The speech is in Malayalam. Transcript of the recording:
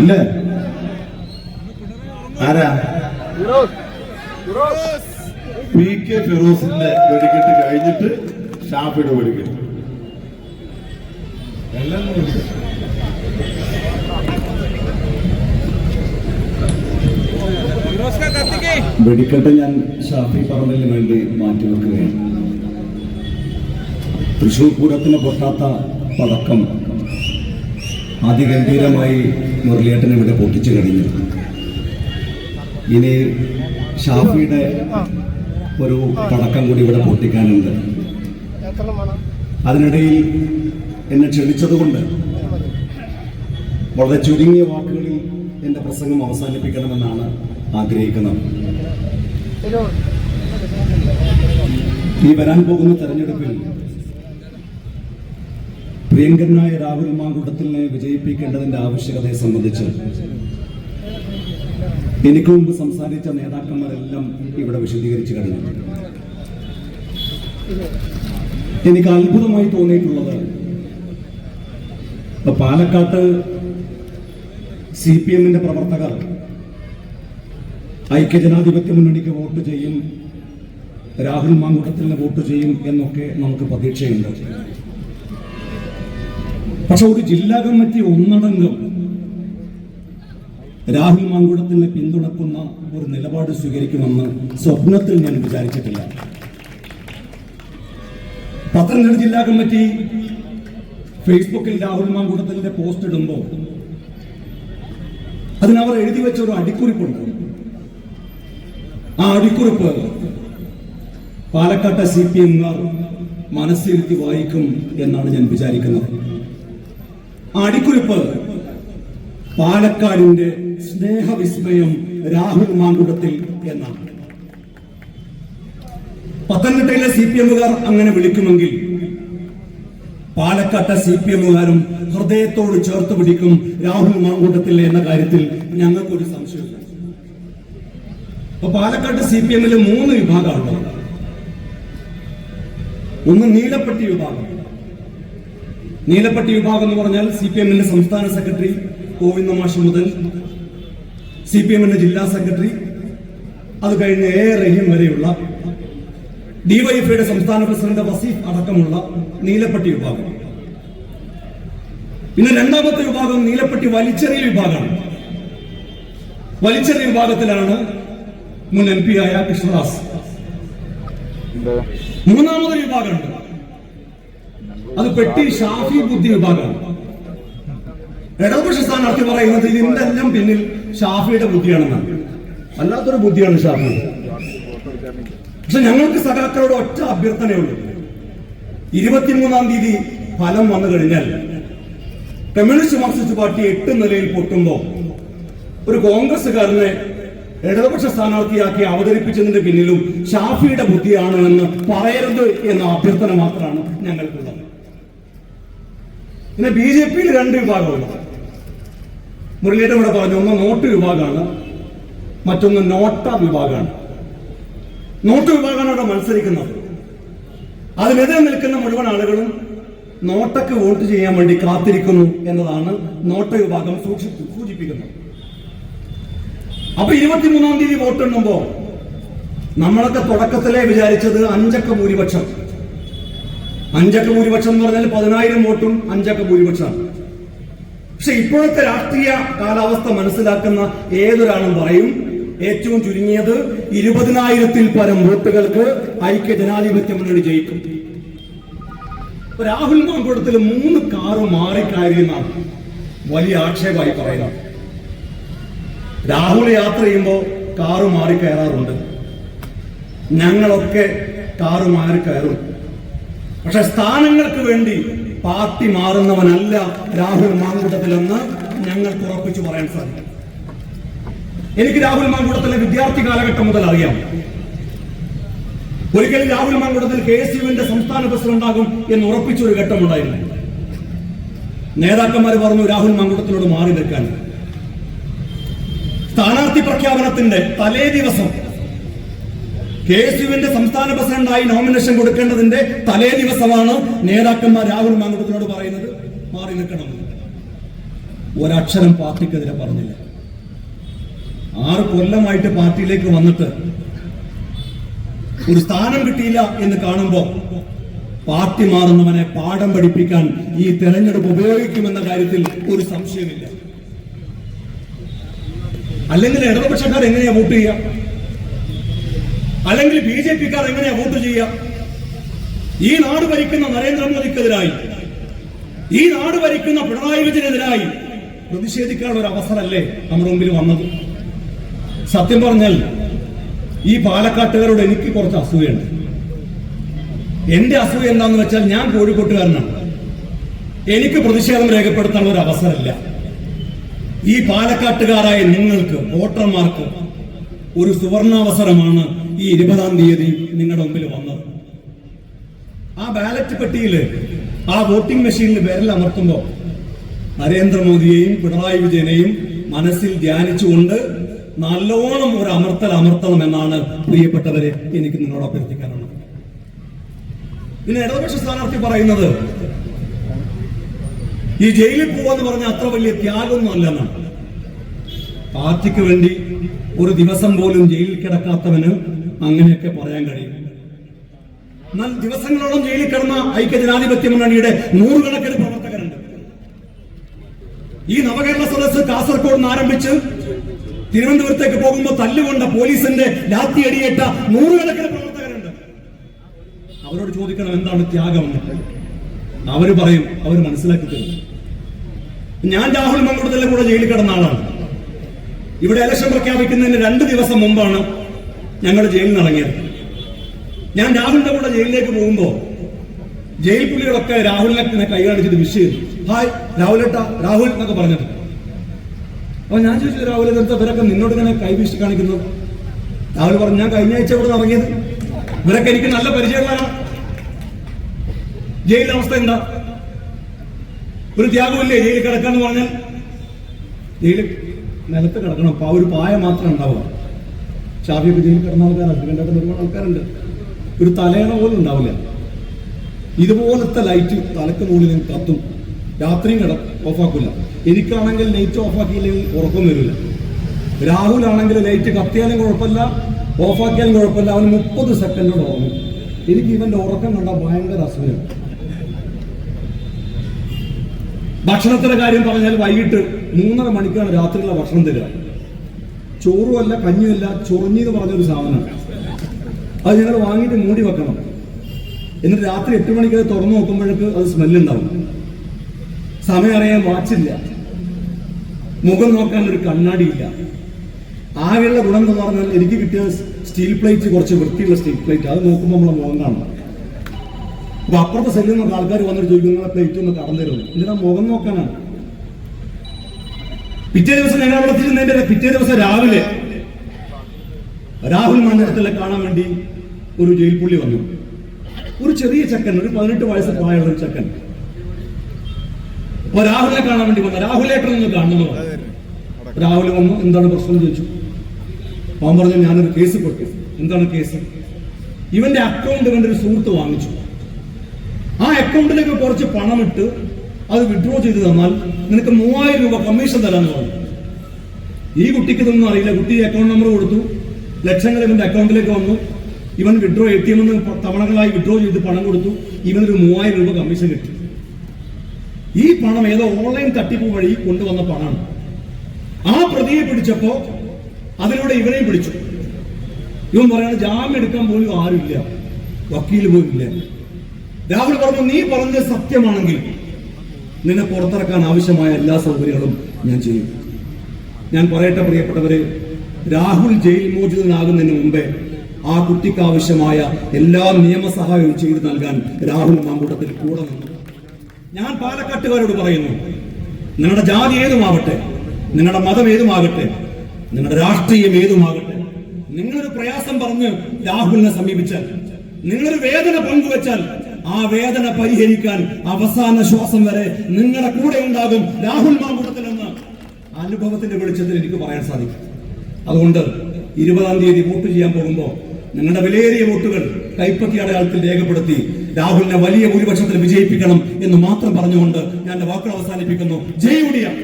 ഇല്ലേ? ആരാ? പി കെ ഫിറോസിന്റെ വെടിക്കെട്ട് കഴിഞ്ഞിട്ട് ഷാഫിയുടെ വെടിക്കെട്ട്. എല്ലാം വെടിക്കെട്ട് ഞാൻ ഷാഫി പറമ്പലിന് വേണ്ടി മാറ്റിവെക്കുകയാണ്. തൃശൂർ പൂരത്തിന് പൊട്ടാത്ത പടക്കം അതിഗംഭീരമായി മുരളിയേട്ടൻ ഇവിടെ പൊട്ടിച്ചു കഴിഞ്ഞു. ഇനി ഷാഫിയുടെ ഒരു പടക്കം കൂടി ഇവിടെ പൊട്ടിക്കാനുണ്ട്. അതിനിടയിൽ എന്നെ ക്ഷണിച്ചതുകൊണ്ട് വളരെ ചുരുങ്ങിയ വാക്കുകളിൽ എന്റെ പ്രസംഗം അവസാനിപ്പിക്കണമെന്നാണ് ആഗ്രഹിക്കുന്നത്. ഈ വരാൻ പോകുന്ന തെരഞ്ഞെടുപ്പിൽ പ്രിയങ്കരനായ രാഹുൽ മാങ്കൂട്ടത്തിലിനെ വിജയിപ്പിക്കേണ്ടതിന്റെ ആവശ്യകതയെ സംബന്ധിച്ച് എനിക്ക് മുമ്പ് സംസാരിച്ച നേതാക്കന്മാരെല്ലാം ഇവിടെ വിശദീകരിച്ചു കഴിഞ്ഞു. എനിക്ക് അത്ഭുതമായി തോന്നിയിട്ടുള്ളത്, പാലക്കാട്ട് CPM-ന്റെ പ്രവർത്തകർ ഐക്യജനാധിപത്യ മുന്നണിക്ക് വോട്ട് ചെയ്യും, രാഹുൽ മാങ്കൂട്ടത്തിലിന് വോട്ട് ചെയ്യും എന്നൊക്കെ നമുക്ക് പ്രതീക്ഷയുണ്ട്. പക്ഷെ ഒരു ജില്ലാ കമ്മിറ്റി ഒന്നടങ്കം രാഹുൽ മാങ്കൂട്ടത്തിനെ പിന്തുണക്കുന്ന ഒരു നിലപാട് സ്വീകരിക്കുമെന്ന് സ്വപ്നത്തിൽ ഞാൻ വിചാരിച്ചിട്ടില്ല. പത്തനംതിട്ട ജില്ലാ കമ്മിറ്റി ഫേസ്ബുക്കിൽ രാഹുൽ മാങ്കൂട്ടത്തിന്റെ പോസ്റ്റ് ഇടുമ്പോൾ അതിനവർ എഴുതി വെച്ച ഒരു അടിക്കുറിപ്പുണ്ട്. ആ അടിക്കുറിപ്പ് പാലക്കാട്ടെ CPM-കാർ മനസ്സിരുത്തി വായിക്കും എന്നാണ് ഞാൻ വിചാരിക്കുന്നത്. ആ അടിക്കുറിപ്പ് പാലക്കാടിന്റെ സ്നേഹവിസ്മയം രാഹുൽ മാങ്കൂട്ടത്തിൽ എന്നാണ്. പത്തനംതിട്ടയിലെ CPM-കാർ അങ്ങനെ വിളിക്കുമെങ്കിൽ പാലക്കാട്ടെ CPM-കാരും ഹൃദയത്തോട് ചേർത്ത് പിടിക്കും രാഹുൽ മാങ്കൂട്ടത്തിൽ എന്ന കാര്യത്തിൽ ഞങ്ങൾക്കൊരു സംശയമില്ല. അപ്പൊ പാലക്കാട്ട് CPM-ല് 3 വിഭാഗമാണ്. ഒന്ന് നീലപ്പെട്ടി വിഭാഗം. നീലപ്പെട്ടി വിഭാഗം എന്ന് പറഞ്ഞാൽ CPM-ന്റെ സംസ്ഥാന സെക്രട്ടറി ഗോവിന്ദ മാഷ് മുതൽ CPM-ന്റെ ജില്ലാ സെക്രട്ടറി, അത് കഴിഞ്ഞ് A റഹീം വരെയുള്ള DYFIയുടെ സംസ്ഥാന പ്രസിഡന്റ് വസീഫ് അടക്കമുള്ള നീലപ്പെട്ടി വിഭാഗം. പിന്നെ രണ്ടാമത്തെ വിഭാഗം നീലപ്പെട്ടി വലിച്ചെറിയൽ വിഭാഗമാണ്. വലിച്ചെറിയൽ വിഭാഗത്തിലാണ് മുൻ MP ആയ കൃഷ്ണദാസ്. മൂന്നാമതൊരു വിഭാഗമുണ്ട്, അത് പെട്ടി ഷാഫി ബുദ്ധി വിഭാഗമാണ്. ഇടതുപക്ഷ സ്ഥാനാർത്ഥി പറയുന്നത് ഇതിന്റെ എല്ലാം പിന്നിൽ ഷാഫിയുടെ ബുദ്ധിയാണെന്നാണ്. അല്ലാത്തൊരു ബുദ്ധിയാണ് ഷാഫി. പക്ഷെ ഞങ്ങൾക്ക് സഖാക്കളോട് ഒറ്റ അഭ്യർത്ഥനയുള്ളൂ. 23-ാം തീയതി ഫലം വന്നു കഴിഞ്ഞാൽ കമ്മ്യൂണിസ്റ്റ് മാർക്സിസ്റ്റ് പാർട്ടി 8 നിലയിൽ പൊട്ടുമ്പോ ഒരു കോൺഗ്രസ്സുകാരനെ ഇടതുപക്ഷ സ്ഥാനാർത്ഥിയാക്കി അവതരിപ്പിച്ചതിന്റെ പിന്നിലും ഷാഫിയുടെ ബുദ്ധിയാണ് എന്ന് പറയരുത് എന്ന അഭ്യർത്ഥന മാത്രമാണ് ഞങ്ങൾക്കുള്ളത്. പിന്നെ BJP-യിൽ 2 വിഭാഗമുണ്ട്. മുരളിയേട്ടൻ ഇവിടെ പറഞ്ഞു, ഒന്ന് നോട്ട് വിഭാഗമാണ്, മറ്റൊന്ന് നോട്ട വിഭാഗമാണ്. നോട്ട് വിഭാഗമാണ് അവിടെ മത്സരിക്കുന്നത്. അതിനെതിരെ നിൽക്കുന്ന മുഴുവൻ ആളുകളും നോട്ടക്ക് വോട്ട് ചെയ്യാൻ വേണ്ടി കാത്തിരിക്കുന്നു എന്നതാണ് നോട്ട വിഭാഗം സൂചിപ്പിക്കുന്നത്. അപ്പൊ 23-ാം തീയതി വോട്ടെണ്ണുമ്പോ നമ്മളൊക്കെ തുടക്കത്തിലെ വിചാരിച്ചത് 5 അക്ക ഭൂരിപക്ഷം. 5 അക്ക ഭൂരിപക്ഷം എന്ന് പറഞ്ഞാൽ 10,000 വോട്ടും 5 അക്ക ഭൂരിപക്ഷമാണ്. പക്ഷെ ഇപ്പോഴത്തെ രാഷ്ട്രീയ കാലാവസ്ഥ മനസ്സിലാക്കുന്ന ഏതൊരാളും പറയും ഏറ്റവും ചുരുങ്ങിയത് 20,000-ൽ പരം വോട്ടുകൾക്ക് ഐക്യ ജനാധിപത്യ മുന്നണി ജയിക്കും. രാഹുൽ മാങ്കൂട്ടത്തിൽ 3 കാറ് മാറിക്കയറിയെന്നാണ് വലിയ ആക്ഷേപമായി പറയുന്നത്. രാഹുൽ യാത്ര ചെയ്യുമ്പോൾ കാറ് മാറിക്കയറാറുണ്ട്, ഞങ്ങളൊക്കെ കാറ് മാറിക്കയറും. പക്ഷെ സ്ഥാനങ്ങൾക്ക് വേണ്ടി പാർട്ടി മാറുന്നവനല്ല രാഹുൽ മാങ്കൂട്ടത്തിലെന്ന് ഞങ്ങൾക്ക് ഉറപ്പിച്ചു പറയാൻ സാധിക്കും. എനിക്ക് രാഹുൽ മാങ്കൂട്ടത്തിലെ വിദ്യാർത്ഥി കാലഘട്ടം മുതൽ അറിയാം. ഒരിക്കലും രാഹുൽ മാങ്കൂട്ടത്തിൽ KSUവിന്റെ സംസ്ഥാന പ്രസിഡന്റാകും എന്ന് ഉറപ്പിച്ചൊരു ഘട്ടമുണ്ടായിരുന്നു. നേതാക്കന്മാർ പറഞ്ഞു രാഹുൽ മാങ്കൂട്ടത്തിനോട് മാറി നിൽക്കാൻ. സ്ഥാനാർത്ഥി പ്രഖ്യാപനത്തിന്റെ തലേ ദിവസം KSUവിന്റെ സംസ്ഥാന പ്രസിഡന്റായി നോമിനേഷൻ കൊടുക്കേണ്ടതിന്റെ തലേ ദിവസമാണ് നേതാക്കന്മാർ രാഹുൽ മാങ്കൂട്ടത്തിനോട് പറയുന്നത് മാറി നിൽക്കണം. ഒരക്ഷരം പാർട്ടിക്കെതിരെ പറഞ്ഞില്ല. 6 കൊല്ലമായിട്ട് പാർട്ടിയിലേക്ക് വന്നിട്ട് ഒരു സ്ഥാനം കിട്ടിയില്ല എന്ന് കാണുമ്പോൾ പാർട്ടി മാറുന്നവനെ പാഠം പഠിപ്പിക്കാൻ ഈ തെരഞ്ഞെടുപ്പ് ഉപയോഗിക്കുമെന്ന കാര്യത്തിൽ ഒരു സംശയമില്ല. അല്ലെങ്കിൽ ഇടതുപക്ഷക്കാർ എങ്ങനെയാ വോട്ട് ചെയ്യുക? അല്ലെങ്കിൽ BJP-ക്കാർ എങ്ങനെയാ വോട്ട് ചെയ്യുക? ഈ നാട് ഭരിക്കുന്ന നരേന്ദ്രമോദിക്കെതിരായി, ഈ നാട് ഭരിക്കുന്ന പിണറായി വിജയനെതിരായി പ്രതിഷേധിക്കാനുള്ള ഒരു അവസരമല്ലേ നമ്മുടെ മുമ്പിൽ വന്നത്? സത്യം പറഞ്ഞാൽ ഈ പാലക്കാട്ടുകാരോട് എനിക്ക് കുറച്ച് അസൂയുണ്ട്. എന്റെ അസൂയ എന്താന്ന് വെച്ചാൽ, ഞാൻ കോഴിക്കോട്ടുകാരനാണ്. എനിക്ക് പ്രതിഷേധം രേഖപ്പെടുത്താനുള്ള ഒരു അവസരമില്ല. ഈ പാലക്കാട്ടുകാരായ നിങ്ങൾക്ക്, വോട്ടർമാർക്ക് ഒരു സുവർണാവസരമാണ് ഈ 20-ാം തീയതി നിങ്ങളുടെ മുമ്പിൽ വന്നത്. ആ ബാലറ്റ് പെട്ടിയിൽ, ആ വോട്ടിംഗ് മെഷീനിൽ വിരലമർത്തുമ്പോൾ നരേന്ദ്രമോദിയെയും പിണറായി വിജയനെയും മനസ്സിൽ ധ്യാനിച്ചുകൊണ്ട് നല്ലോണം ഒരു അമർത്തണം എന്നാണ് പ്രിയപ്പെട്ടവരെ എനിക്ക് നിങ്ങളോട് അഭ്യർത്ഥിക്കാനുള്ളത്. പിന്നെ ഇടതുപക്ഷ സ്ഥാനാർത്ഥി പറയുന്നത് ഈ ജയിലിൽ പോവാന്ന് പറഞ്ഞ അത്ര വലിയ ത്യാഗമൊന്നും അല്ലെന്നാണ്. പാർട്ടിക്ക് വേണ്ടി ഒരു ദിവസം പോലും ജയിലിൽ കിടക്കാത്തവന് അങ്ങനെയൊക്കെ പറയാൻ കഴിയും. എന്നാൽ ദിവസങ്ങളോളം ജയിലിൽ കിടന്ന ഐക്യജനാധിപത്യ മുന്നണിയുടെ 100 കണക്കിന് പ്രവർത്തകരുണ്ട്. ഈ നവകേരള സദസ്സ് കാസർഗോഡ് നിന്ന് ആരംഭിച്ച് തിരുവനന്തപുരത്തേക്ക് പോകുമ്പോൾ തല്ലുകൊണ്ട പോലീസിന്റെ ലാത്തിയടിയേറ്റ 100 കണക്കിന് പ്രവർത്തകരുണ്ട്. അവരോട് ചോദിക്കണം എന്താണ് ത്യാഗം എന്ന്. അവര് പറയും, അവർ മനസ്സിലാക്കി തരും. ഞാൻ രാഹുൽ മങ്കുടത്തിലെ കൂടെ ജയിലിൽ കിടന്ന ആളാണ്. ഇവിടെ ഇലക്ഷൻ പ്രഖ്യാപിക്കുന്നതിന് 2 ദിവസം മുമ്പാണ് ഞങ്ങൾ ജയിലിൽ നിന്ന് ഇറങ്ങിയത്. ഞാൻ രാഹുലിന്റെ കൂടെ ജയിലിലേക്ക് പോകുമ്പോ ജയിൽ പുള്ളികളൊക്കെ രാഹുലിനെ കൈ കാണിച്ചിട്ട് വിഷ് ചെയ്തു. ഹായ് രാഹുലേട്ടാ, രാഹുൽ എന്നൊക്കെ പറഞ്ഞിട്ട്. അപ്പൊ ഞാൻ ചോദിച്ചു, രാഹുൽ എന്താ ഇവരൊക്കെ നിന്നോട് ഇങ്ങനെ കൈ വീശി കാണിക്കുന്നത്? രാഹുൽ പറഞ്ഞു, ഞാൻ കഴിഞ്ഞ ആഴ്ച ഇവിടെ ഇറങ്ങിയത്, ഇവരൊക്കെ എനിക്ക് നല്ല പരിചയമുള്ളതാണ്. ജയിലിന്റെ അവസ്ഥ എന്താ? ഒരു ത്യാഗമില്ലേ ജയിലിൽ കിടക്കാന്ന് പറഞ്ഞാൽ? ജയിലിൽ നിലത്ത് കിടക്കണം, അപ്പൊ ആ ഒരു പായ മാത്രം ഉണ്ടാവുക. ഷാഫിയൊക്കെ ജയിലിൽ കിടന്ന ആൾക്കാരാണ്, അതിൻ്റെ ഒരുപാട് ആൾക്കാരുണ്ട്. ഒരു തലേണ പോലും ഉണ്ടാവില്ല. ഇതുപോലത്തെ ലൈറ്റ് തലക്ക് മുകളിൽ കത്തും. രാത്രിയും ഓഫാക്കില്ല. എനിക്കാണെങ്കിൽ ലൈറ്റ് ഓഫാക്കിയില്ലെങ്കിൽ ഉറക്കം വരില്ല. രാഹുലാണെങ്കിൽ ലൈറ്റ് കത്തിയാലും കുഴപ്പമില്ല, ഓഫാക്കിയാലും കുഴപ്പമില്ല, അവന് 30 സെക്കൻഡോട് ഉറങ്ങും. എനിക്ക് ഇവന്റെ ഉറക്കം കണ്ട ഭയങ്കര അസുഖം. ഭക്ഷണത്തിന്റെ കാര്യം പറഞ്ഞാൽ വൈകിട്ട് 3:30 മണിക്കാണ് രാത്രിയിലുള്ള ഭക്ഷണം തരിക. ചോറുമല്ല കഞ്ഞിയല്ല, ചൊറിഞ്ഞി എന്ന് പറഞ്ഞൊരു സാധനമാണ്. അത് ഞങ്ങൾ വാങ്ങിയിട്ട് മൂടി വെക്കണം. എന്നിട്ട് രാത്രി 8 മണിക്ക് അത് തുറന്നു നോക്കുമ്പോഴേക്ക് അത് സ്മെല്ലുണ്ടാവും. സമയം അറിയാൻ വാച്ചില്ല, മുഖം നോക്കാൻ ഒരു കണ്ണാടിയില്ല. ആകെയുള്ള ഗുണം എന്ന് പറഞ്ഞാൽ എനിക്ക് കിട്ടിയ സ്റ്റീൽ പ്ലേറ്റ്, കുറച്ച് വൃത്തിയുള്ള സ്റ്റീൽ പ്ലേറ്റ്. അത് നോക്കുമ്പോൾ നമ്മളെ മുഖം കാണണം. അപ്പൊ അപ്പുറത്തെ സെല്ലിൽ നിന്നൊക്കെ ആൾക്കാർ വന്നിട്ട് ചോദിക്കുന്ന പ്ലേറ്റ് ഒന്ന് കടന്നിരുന്നു. ഇതിനാ മുഖം നോക്കാനാണ്. പിറ്റേ ദിവസം ഞങ്ങൾ അവിടെ തിരുന്നതിന്റെ പിറ്റേ ദിവസം രാവിലെ രാഹുൽ മണ്ഡലത്തിലെ കാണാൻ വേണ്ടി ഒരു ജയിൽ പുള്ളി വന്നു. ഒരു ചെറിയ ചെക്കൻ, ഒരു 18 വയസ്സ് പ്രായമുള്ള ഒരു ചെക്കൻ. അപ്പൊ രാഹുലിനെ കാണാൻ വേണ്ടി വന്നു. രാഹുലേട്ടൻ ഒന്ന് കാണുന്നു. രാഹുൽ വന്നു, എന്താണ് പ്രശ്നം ചോദിച്ചു. അവൻ പറഞ്ഞു, ഞാനൊരു കേസ് പെട്ടു. എന്താണ് കേസ്? ഇവന്റെ അക്കൗണ്ട് ഇവന്റെ ഒരു സുഹൃത്ത് വാങ്ങിച്ചു. ആ അക്കൗണ്ടിലേക്ക് കുറച്ച് പണം ഇട്ട് അത് വിഡ്രോ ചെയ്ത് തന്നാൽ നിനക്ക് 3000 രൂപ കമ്മീഷൻ തരാന്ന് പറഞ്ഞു. ഈ കുട്ടിക്ക് ഇതൊന്നും അറിയില്ല. കുട്ടി അക്കൗണ്ട് നമ്പർ കൊടുത്തു, ലക്ഷങ്ങൾ ഇവന്റെ അക്കൗണ്ടിലേക്ക് വന്നു. ഇവൻ വിഡ്രോ ATM തവണകളായി വിഡ്രോ ചെയ്ത് പണം കൊടുത്തു. ഇവനൊരു 3000 രൂപ കമ്മീഷൻ കിട്ടി. ഈ പണം ഏതോ ഓൺലൈൻ തട്ടിപ്പ് വഴി കൊണ്ടുവന്ന പണമാണ്. ആ പ്രതിയെ പിടിച്ചപ്പോ അതിലൂടെ ഇവനെയും പിടിച്ചു. ഇവൻ പറയാണ്, ജാമ്യം എടുക്കാൻ പോലും ആരുമില്ല, വക്കീൽ പോലും ഇല്ല. രാഹുൽ പറഞ്ഞു, നീ പറഞ്ഞത് സത്യമാണെങ്കിൽ നിന്നെ പുറത്തിറക്കാൻ ആവശ്യമായ എല്ലാ സൗകര്യങ്ങളും ഞാൻ ചെയ്യും. ഞാൻ പറയട്ടെ പ്രിയപ്പെട്ടവരെ, രാഹുൽ ജയിൽ മോചിതനാകുന്നതിന് മുമ്പേ ആ കുട്ടിക്ക് ആവശ്യമായ എല്ലാ നിയമസഹായവും ചെയ്തു നൽകാൻ രാഹുൽ മാങ്കൂട്ടത്തിൽ കൂടെ നിന്നു. ഞാൻ പാലക്കാട്ടുകാരോട് പറയുന്നു, നിങ്ങളുടെ ജാതി ഏതുമാകട്ടെ, നിങ്ങളുടെ മതം ഏതുമാകട്ടെ, നിങ്ങളുടെ രാഷ്ട്രീയം ഏതുമാകട്ടെ, നിങ്ങളൊരു പ്രയാസം പറഞ്ഞ് രാഹുലിനെ സമീപിച്ചാൽ, നിങ്ങളൊരു വേദന പങ്കുവെച്ചാൽ, ആ വേദന പരിഹരിക്കാൻ അവസാന ശ്വാസം വരെ നിങ്ങളുടെ കൂടെ ഉണ്ടാകും രാഹുൽ മാങ്കൂട്ടത്തിൽ എന്ന് അനുഭവത്തിന്റെ വെളിച്ചത്തിൽ എനിക്ക് പറയാൻ സാധിക്കും. അതുകൊണ്ട് 20-ാം തീയതി വോട്ട് ചെയ്യാൻ പോകുമ്പോൾ നിങ്ങളുടെ വിലയേറിയ വോട്ടുകൾ കൈപ്പത്തി അടയാളത്തിൽ രേഖപ്പെടുത്തി രാഹുലിനെ വലിയ ഭൂരിപക്ഷത്തിൽ വിജയിപ്പിക്കണം എന്ന് മാത്രം പറഞ്ഞുകൊണ്ട് ഞാൻ വാക്കുകൾ അവസാനിപ്പിക്കുന്നു. ജയ് UDF.